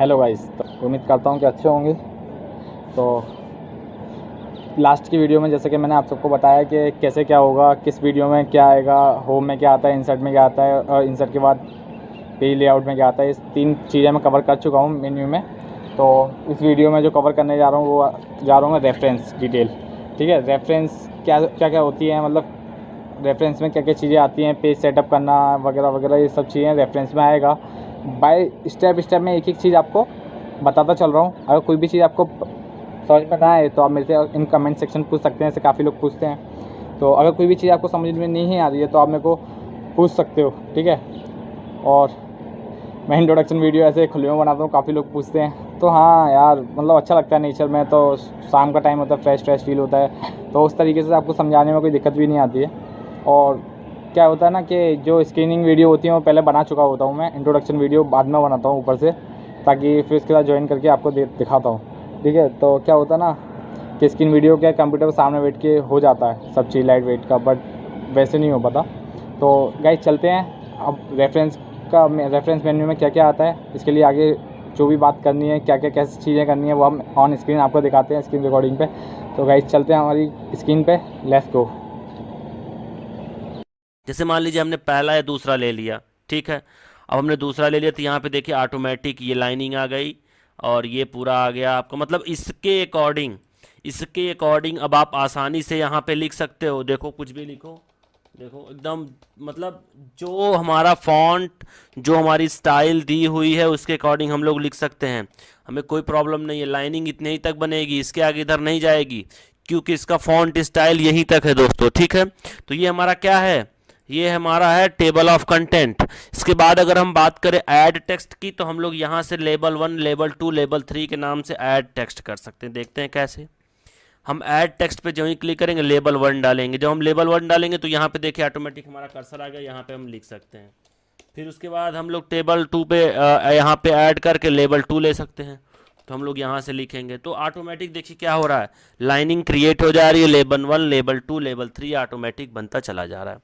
Hello guys, तो उम्मीद करता हूँ कि अच्छे होंगे। तो लास्ट की वीडियो में जैसे कि मैंने आप सबको बताया कि कैसे क्या होगा, किस वीडियो में क्या आएगा, होम में क्या आता है, इंसर्ट में क्या आता है और इंसर्ट के बाद पेज लेआउट में क्या आता है। इस 3 चीज़ें मैं कवर कर चुका हूँ मेन्यू में। तो इस वीडियो में जो कवर करने जा रहा हूँ वो जा रहा हूँ मैं रेफरेंस डिटेल। ठीक है, रेफरेंस क्या क्या क्या होती है, मतलब रेफरेंस में क्या क्या चीज़ें आती हैं, पेज सेटअप करना वगैरह वगैरह, ये सब चीज़ें रेफरेंस में आएगा। बाय स्टेप स्टेप मैं एक एक चीज़ आपको बताता चल रहा हूँ। अगर कोई भी चीज़ आपको समझ में ना आए तो आप मेरे से इन कमेंट सेक्शन पूछ सकते हैं, ऐसे काफ़ी लोग पूछते हैं। तो अगर कोई भी चीज़ आपको समझ में नहीं आ रही है तो आप मेरे को पूछ सकते हो, ठीक है। और मैं इंट्रोडक्शन वीडियो ऐसे खुले में बनाता हूँ, काफ़ी लोग पूछते हैं। तो हाँ यार, मतलब अच्छा लगता है नेचर में, तो शाम का टाइम होता है, फ्रेश फ्रेश फील होता है, तो उस तरीके से आपको समझाने में कोई दिक्कत भी नहीं आती है। और क्या होता है ना कि जो स्क्रीनिंग वीडियो होती है वो पहले बना चुका होता हूँ मैं, इंट्रोडक्शन वीडियो बाद में बनाता हूँ ऊपर से, ताकि फिर उसके साथ ज्वाइन करके आपको दिखाता हूँ। ठीक है, तो क्या होता है ना कि स्क्रीन वीडियो क्या कंप्यूटर के सामने बैठ के हो जाता है सब चीज़ लाइट वेट का, बट वैसे नहीं हो पाता। तो गाइस चलते हैं अब रेफरेंस मेन्यू में क्या क्या आता है, इसके लिए आगे जो भी बात करनी है, क्या क्या कैसी चीज़ें करनी है, वो हम ऑन स्क्रीन आपको दिखाते हैं स्क्रीन रिकॉर्डिंग पे। तो गाइस चलते हैं हमारी स्क्रीन पे, लेट्स गो। जैसे मान लीजिए हमने पहला या दूसरा ले लिया, ठीक है। अब हमने दूसरा ले लिया तो यहाँ पे देखिए ऑटोमेटिक ये लाइनिंग आ गई और ये पूरा आ गया आपका, मतलब इसके अकॉर्डिंग अब आप आसानी से यहाँ पे लिख सकते हो। देखो कुछ भी लिखो, देखो एकदम, मतलब जो हमारा फॉन्ट, जो हमारी स्टाइल दी हुई है उसके अकॉर्डिंग हम लोग लिख सकते हैं। हमें कोई प्रॉब्लम नहीं है, लाइनिंग इतने ही तक बनेगी, इसके आगे इधर नहीं जाएगी, क्योंकि इसका फॉन्ट स्टाइल यहीं तक है दोस्तों, ठीक है। तो ये हमारा क्या है, ये हमारा है टेबल ऑफ कंटेंट। इसके बाद अगर हम बात करें ऐड टेक्स्ट की, तो हम लोग यहाँ से लेबल 1, लेबल 2, लेबल 3 के नाम से ऐड टेक्स्ट कर सकते हैं। देखते हैं कैसे। हम ऐड टेक्स्ट पे जो ही क्लिक करेंगे लेबल 1 डालेंगे, जब हम लेबल 1 डालेंगे तो यहाँ पे देखिए ऑटोमेटिक हमारा कर्सर आ गया, यहाँ पे हम लिख सकते हैं। फिर उसके बाद हम लोग टेबल 2 पे यहाँ पे ऐड करके लेबल 2 ले सकते हैं, तो हम लोग यहाँ से लिखेंगे तो ऑटोमेटिक देखिए क्या हो रहा है, लाइनिंग क्रिएट हो जा रही है, लेबल 1, लेबल 2, लेबल 3 ऑटोमेटिक बनता चला जा रहा है।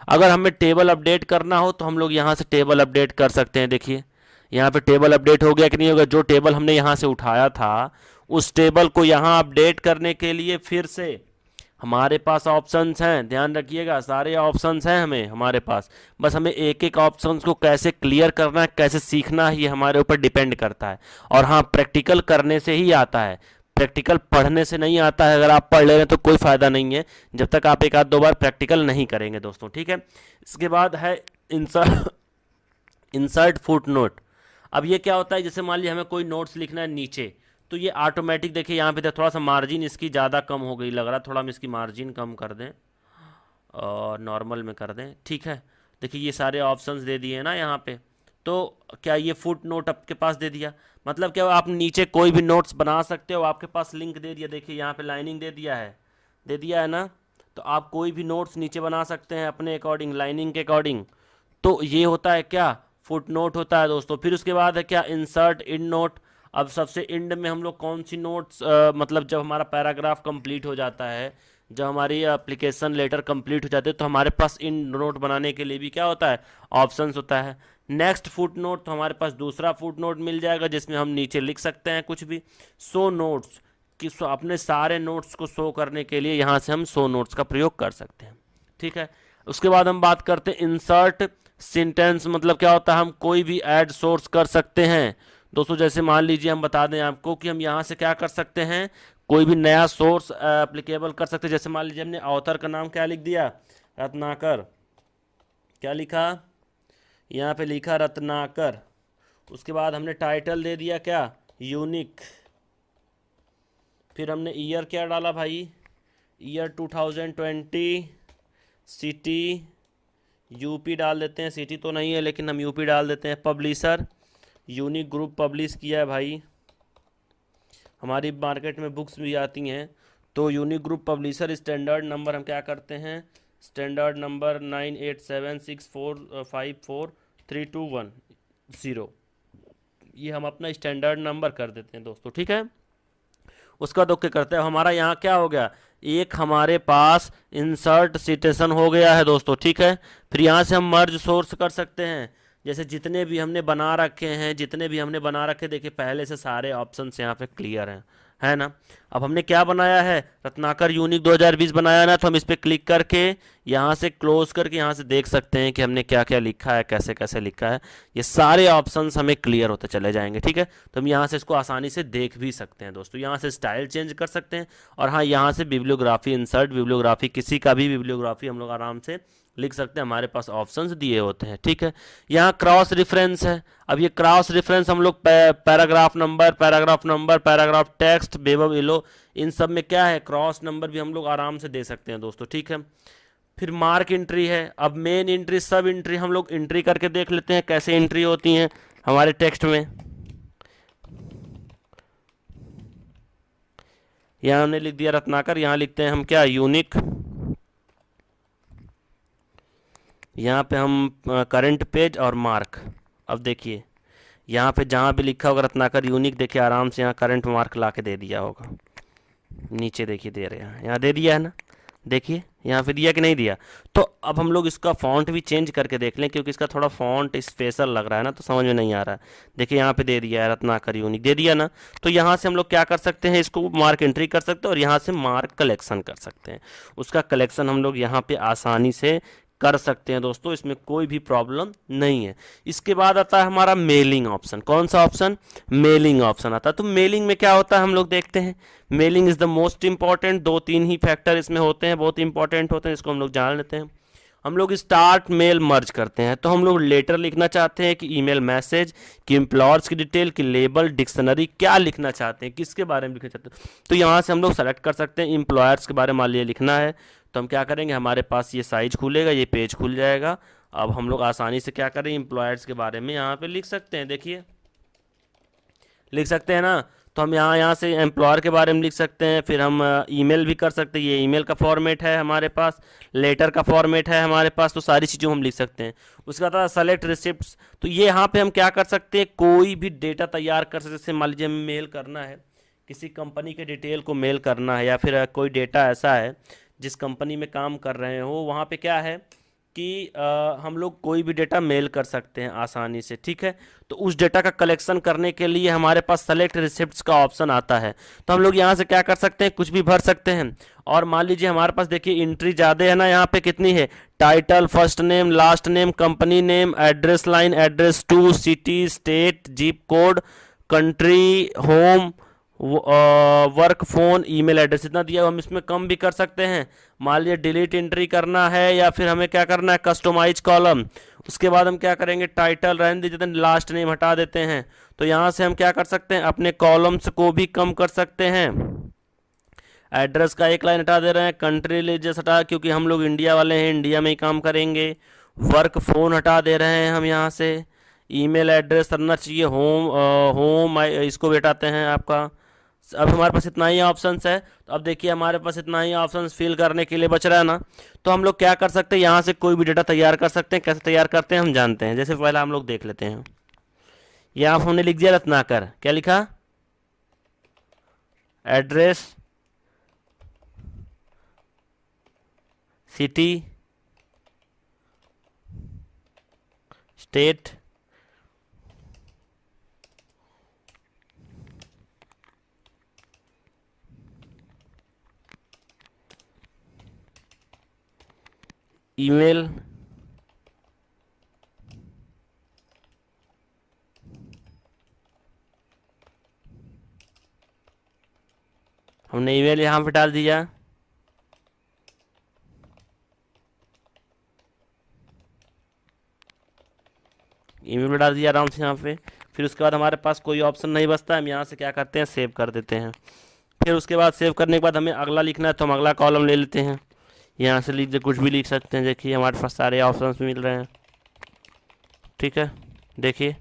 अगर हमें टेबल अपडेट करना हो तो हम लोग यहाँ से टेबल अपडेट कर सकते हैं। देखिए यहाँ पे टेबल अपडेट हो गया कि नहीं होगा, जो टेबल हमने यहाँ से उठाया था उस टेबल को यहाँ अपडेट करने के लिए फिर से हमारे पास ऑप्शंस हैं। ध्यान रखिएगा, सारे ऑप्शंस हैं हमारे पास, बस हमें एक एक ऑप्शंस को कैसे क्लियर करना है, कैसे सीखना है, ये हमारे ऊपर डिपेंड करता है। और हाँ, प्रैक्टिकल करने से ही आता है, प्रैक्टिकल पढ़ने से नहीं आता है। अगर आप पढ़ ले रहे हैं तो कोई फ़ायदा नहीं है जब तक आप एक आध दो बार प्रैक्टिकल नहीं करेंगे दोस्तों, ठीक है। इसके बाद है इंसर्ट इंसर्ट फुट नोट। अब ये क्या होता है, जैसे मान लीजिए हमें कोई नोट्स लिखना है नीचे, तो ये ऑटोमेटिक देखिए यहाँ पे थोड़ा सा मार्जिन इसकी ज़्यादा कम हो गई लग रहा है, थोड़ा हम इसकी मार्जिन कम कर दें और नॉर्मल में कर दें, ठीक है। देखिए ये सारे ऑप्शंस दे दिए हैं ना यहाँ पे, तो क्या ये फुट नोट आपके पास दे दिया, मतलब क्या आप नीचे कोई भी नोट्स बना सकते हो, आपके पास लिंक दे दिया। देखिए यहाँ पे लाइनिंग दे दिया है ना, तो आप कोई भी नोट्स नीचे बना सकते हैं अपने अकॉर्डिंग, लाइनिंग के अकॉर्डिंग। तो ये होता है क्या, फुट नोट होता है दोस्तों। फिर उसके बाद है क्या, इंसर्ट इन नोट। अब सबसे एंड में हम लोग कौन सी नोट्स, मतलब जब हमारा पैराग्राफ कंप्लीट हो जाता है, जब हमारी एप्लीकेशन लेटर कंप्लीट हो जाते हैं, तो हमारे पास इन नोट बनाने के लिए भी क्या होता है, ऑप्शंस होता है। नेक्स्ट फुट नोट, तो हमारे पास दूसरा फुट नोट मिल जाएगा जिसमें हम नीचे लिख सकते हैं कुछ भी। सो नोट्स, कि अपने सारे नोट्स को शो करने के लिए यहाँ से हम शो नोट्स का प्रयोग कर सकते हैं, ठीक है। उसके बाद हम बात करते हैं इंसर्ट सेंटेंस, मतलब क्या होता है, हम कोई भी ऐड सोर्स कर सकते हैं दोस्तों। जैसे मान लीजिए हम बता दें आपको कि हम यहाँ से क्या कर सकते हैं, कोई भी नया सोर्स एप्लीकेबल कर सकते हैं। जैसे मान लीजिए हमने ऑथर का नाम क्या लिख दिया, रत्नाकर। क्या लिखा, यहाँ पे लिखा रत्नाकर। उसके बाद हमने टाइटल दे दिया क्या, यूनिक। फिर हमने ईयर क्या डाला भाई, ईयर 2020, सिटी यूपी डाल देते हैं, सिटी तो नहीं है लेकिन हम यूपी डाल देते हैं। पब्लिशर यूनिक ग्रुप पब्लिश किया है भाई, हमारी मार्केट में बुक्स भी आती हैं, तो unique group publisher. Standard number हम क्या करते हैं, स्टैंडर्ड नंबर 9876454321 ये हम अपना स्टैंडर्ड नंबर कर देते हैं दोस्तों, ठीक है। उसका तो क्या करते हैं, हमारा यहाँ क्या हो गया, एक हमारे पास इंसर्ट सिटेशन हो गया है दोस्तों, ठीक है। फिर यहाँ से हम मर्ज सोर्स कर सकते हैं। जैसे जितने भी हमने बना रखे देखिए पहले से सारे ऑप्शंस यहाँ पे क्लियर हैं, है ना। अब हमने क्या बनाया है, रत्नाकर यूनिक 2020 बनाया ना, तो हम इस पर क्लिक करके यहाँ से क्लोज करके यहाँ से देख सकते हैं कि हमने क्या क्या लिखा है, कैसे कैसे लिखा है। ये सारे ऑप्शंस हमें क्लियर होते चले जाएंगे, ठीक है। तो हम यहाँ से इसको आसानी से देख भी सकते हैं दोस्तों। यहाँ से स्टाइल चेंज कर सकते हैं, और हाँ यहाँ से बिब्लियोग्राफी, इंसर्ट बिब्लियोग्राफी, किसी का भी बिब्लियोग्राफी हम लोग आराम से लिख सकते हैं, हमारे पास ऑप्शंस दिए होते हैं, ठीक है। यहाँ क्रॉस रेफरेंस है। अब ये क्रॉस रेफरेंस हम लोग पैराग्राफ नंबर, पैराग्राफ टेक्स्ट, बेबब इलो, इन सब में क्या है, क्रॉस नंबर भी हम लोग आराम से दे सकते हैं दोस्तों, ठीक है। फिर मार्क एंट्री है। अब मेन एंट्री, सब एंट्री हम लोग एंट्री करके देख लेते हैं कैसे एंट्री होती हैं हमारे टेक्स्ट में। यहाँ हमने लिख दिया रत्नाकर, यहाँ लिखते हैं हम क्या, यूनिक। यहाँ पे हम करंट पेज और मार्क। अब देखिए यहाँ पे जहाँ भी लिखा होगा रत्नाकर यूनिक, देखिए आराम से यहाँ करंट मार्क ला के दे दिया होगा। नीचे देखिए दे रहे हैं, यहाँ दे दिया है ना, देखिए यहाँ पे दिया कि नहीं दिया। तो अब हम लोग इसका फॉन्ट भी चेंज करके देख लें, क्योंकि इसका थोड़ा फॉन्ट स्पेशल लग रहा है ना, तो समझ में नहीं आ रहा है। देखिए यहाँ पे दे दिया है रत्नाकर यूनिक, दे दिया ना। तो यहाँ से हम लोग क्या कर सकते हैं, इसको मार्क एंट्री कर सकते हैं, और यहाँ से मार्क कलेक्शन कर सकते हैं। उसका कलेक्शन हम लोग यहाँ पे आसानी से कर सकते हैं दोस्तों, इसमें कोई भी प्रॉब्लम नहीं है। इसके बाद आता है हमारा मेलिंग ऑप्शन। कौन सा ऑप्शन, मेलिंग ऑप्शन आता है। तो मेलिंग में क्या होता है हम लोग देखते हैं। Mailing is the most important, 2-3 he factor इसमें होते हैं, बहुत इंपॉर्टेंट होते हैं, इसको हम लोग जान लेते हैं। हम लोग स्टार्ट मेल मर्ज करते हैं, तो हम लोग लेटर लिखना चाहते हैं कि ईमेल मैसेज, कि एम्प्लॉयर्स की डिटेल, कि लेबल, डिक्शनरी, क्या लिखना चाहते हैं, किसके बारे में लिखना चाहते हैं। तो यहाँ से हम लोग सेलेक्ट कर सकते हैं, एम्प्लॉयर्स के बारे में मान लिया लिखना है, तो हम क्या करेंगे, हमारे पास ये साइज खुलेगा, ये पेज खुल जाएगा। अब हम लोग आसानी से क्या करें, एम्प्लॉयर्स के बारे में यहाँ पे लिख सकते हैं, देखिए लिख सकते हैं ना। तो हम यहाँ से एम्प्लॉयर के बारे में लिख सकते हैं, फिर हम ईमेल भी कर सकते हैं, ये ईमेल का फॉर्मेट है हमारे पास, लेटर का फॉर्मेट है हमारे पास, तो सारी चीज़ों हम लिख सकते हैं। उसके बाद सेलेक्ट रिसिप्ट्स, तो ये यहाँ पे हम क्या कर सकते हैं, कोई भी डेटा तैयार कर सकते हैं। जैसे मान लीजिए मेल करना है, किसी कंपनी के डिटेल को मेल करना है, या फिर कोई डेटा ऐसा है जिस कंपनी में काम कर रहे हो, वहाँ पे क्या है कि हम लोग कोई भी डेटा मेल कर सकते हैं आसानी से, ठीक है। तो उस डेटा का कलेक्शन करने के लिए हमारे पास सेलेक्ट रिसिप्ट्स का ऑप्शन आता है। तो हम लोग यहाँ से क्या कर सकते हैं, कुछ भी भर सकते हैं। और मान लीजिए हमारे पास देखिए एंट्री ज़्यादा है ना, यहाँ पे कितनी है, title, first name, last name, company name, address line, address two, city, state, zip code, country, home, work phone, email address, इतना दिया। हम इसमें कम भी कर सकते हैं। मान लीजिए डिलीट एंट्री करना है, या फिर हमें क्या करना है, कस्टमाइज कॉलम। उसके बाद हम क्या करेंगे, टाइटल रहने दीजिए, लास्ट नेम हटा देते हैं। तो यहाँ से हम क्या कर सकते हैं, अपने कॉलम्स को भी कम कर सकते हैं। एड्रेस का एक लाइन हटा दे रहे हैं, कंट्री रिलीजियस हटा, क्योंकि हम लोग इंडिया वाले हैं, इंडिया में ही काम करेंगे। वर्क फ़ोन हटा दे रहे हैं हम यहाँ से। ईमेल एड्रेस करना चाहिए होम इसको भी हटाते हैं आपका। अब हमारे पास इतना ही ऑप्शंस है। तो अब देखिए हमारे पास इतना ही ऑप्शंस फिल करने के लिए बच रहा है ना। तो हम लोग क्या कर सकते हैं, यहाँ से कोई भी डेटा तैयार कर सकते हैं। कैसे तैयार करते हैं हम जानते हैं। जैसे पहले हम लोग देख लेते हैं। यहाँ हमने लिख दिया रत्नाकर, क्या लिखा, एड्रेस, सिटी, स्टेट, ईमेल, हमने ईमेल यहाँ पे डाल दिया। ईमेल में डाल दिया आराम से यहाँ पे। फिर उसके बाद हमारे पास कोई ऑप्शन नहीं बचता, हम यहाँ से क्या करते हैं, सेव कर देते हैं। फिर उसके बाद सेव करने के बाद हमें अगला लिखना है, तो हम अगला कॉलम ले लेते हैं। यहाँ से लीजिए, कुछ भी लिख सकते हैं। देखिए हमारे पास सारे ऑप्शंस मिल रहे हैं, ठीक है। देखिए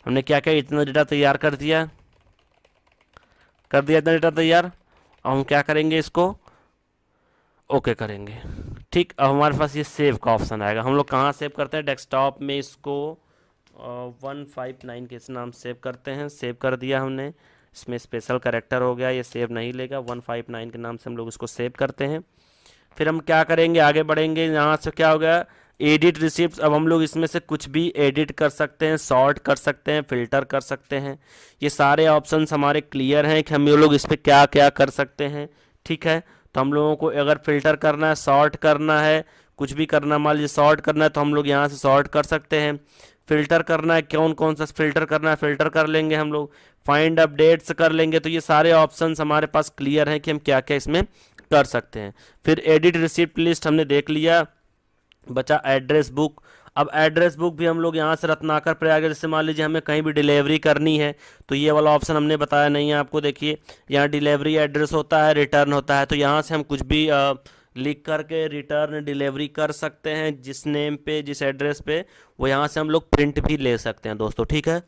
हमने क्या क्या इतना डेटा तैयार कर दिया इतना डेटा तैयार। अब हम क्या करेंगे, इसको ओके करेंगे, ठीक। अब हमारे पास ये सेव का ऑप्शन आएगा। हम लोग कहाँ सेव करते हैं, डेस्कटॉप में इसको 159 के इस नाम सेव करते हैं। सेव कर दिया हमने, इसमें स्पेशल कैरेक्टर हो गया, ये सेव नहीं लेगा। 159 के नाम से हम लोग इसको सेव करते हैं। फिर हम क्या करेंगे, आगे बढ़ेंगे। यहाँ से क्या हो गया, एडिट रिसिप्ट, अब हम लोग इसमें से कुछ भी एडिट कर सकते हैं, सॉर्ट कर सकते हैं, फिल्टर कर सकते हैं। ये सारे ऑप्शंस हमारे क्लियर हैं कि हम ये लोग इस पर क्या क्या कर सकते हैं। ठीक है, तो हम लोगों को अगर फिल्टर करना है, सॉर्ट करना है, कुछ भी करना, मान लीजिए सॉर्ट करना है तो हम लोग यहाँ से सॉर्ट कर सकते हैं। फिल्टर करना है, कौन कौन सा फिल्टर करना है फिल्टर कर लेंगे हम लोग। फाइंड अपडेट्स कर लेंगे। तो ये सारे ऑप्शंस हमारे पास क्लियर हैं कि हम क्या क्या इसमें कर सकते हैं। फिर एडिट रिसिप्ट लिस्ट हमने देख लिया, बचा एड्रेस बुक। अब एड्रेस बुक भी हम लोग यहाँ से रत्नाकर प्रयाग, जैसे मान लीजिए हमें कहीं भी डिलीवरी करनी है तो ये वाला ऑप्शन हमने बताया नहीं है आपको। देखिए यहाँ डिलीवरी एड्रेस होता है, रिटर्न होता है, तो यहाँ से हम कुछ भी लिख करके रिटर्न डिलीवरी कर सकते हैं जिस नेम पे, जिस एड्रेस पे, वो यहाँ से हम लोग प्रिंट भी ले सकते हैं दोस्तों। ठीक है,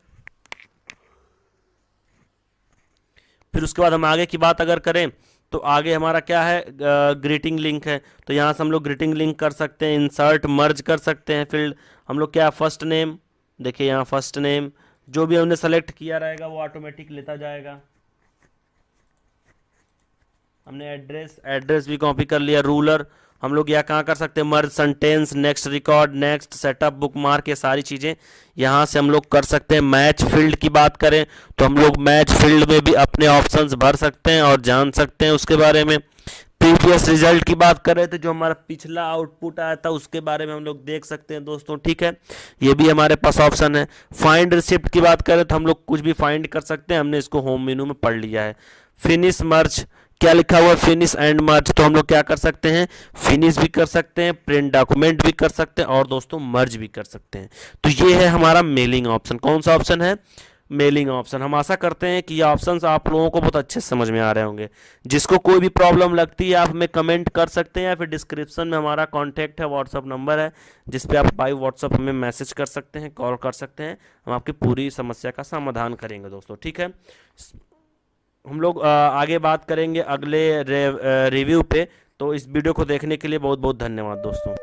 फिर उसके बाद हम आगे की बात अगर करें तो आगे हमारा क्या है, ग्रीटिंग लिंक है। तो यहाँ से हम लोग ग्रीटिंग लिंक कर सकते हैं, इंसर्ट मर्ज कर सकते हैं। फील्ड हम लोग क्या, फर्स्ट नेम, देखिए यहाँ फर्स्ट नेम जो भी हमने सेलेक्ट किया रहेगा वो ऑटोमेटिक लेता जाएगा। हमने एड्रेस भी कॉपी कर लिया। रूलर हम लोग यहाँ कहाँ कर सकते हैं, merge sentence, next record, next setup, bookmark, ये सारी चीज़ें यहाँ से हम लोग कर सकते हैं। मैच फील्ड की बात करें तो हम लोग मैच फील्ड में भी अपने ऑप्शंस भर सकते हैं और जान सकते हैं उसके बारे में। प्रीवियस रिजल्ट की बात करें तो जो हमारा पिछला आउटपुट आया था उसके बारे में हम लोग देख सकते हैं दोस्तों। ठीक है, ये भी हमारे पास ऑप्शन है। फाइंड रिसिप्ट की बात करें तो हम लोग कुछ भी फाइंड कर सकते हैं, हमने इसको होम मेनू में पढ़ लिया है। फिनिश मर्ज, क्या लिखा हुआ है, फिनिश एंड मर्ज, तो हम लोग क्या कर सकते हैं, फिनिश भी कर सकते हैं, प्रिंट डॉक्यूमेंट भी कर सकते हैं और दोस्तों मर्ज भी कर सकते हैं। तो ये है हमारा मेलिंग ऑप्शन। कौन सा ऑप्शन है, मेलिंग ऑप्शन। हम आशा करते हैं कि ये ऑप्शंस आप लोगों को बहुत अच्छे से समझ में आ रहे होंगे। जिसको कोई भी प्रॉब्लम लगती है आप हमें कमेंट कर सकते हैं या फिर डिस्क्रिप्शन में हमारा कॉन्टैक्ट है, व्हाट्सअप नंबर है जिस पे आप बाय व्हाट्सअप हमें मैसेज कर सकते हैं, कॉल कर सकते हैं, हम आपकी पूरी समस्या का समाधान करेंगे दोस्तों। ठीक है, हम लोग आगे बात करेंगे अगले रिव्यू पे। तो इस वीडियो को देखने के लिए बहुत बहुत धन्यवाद दोस्तों।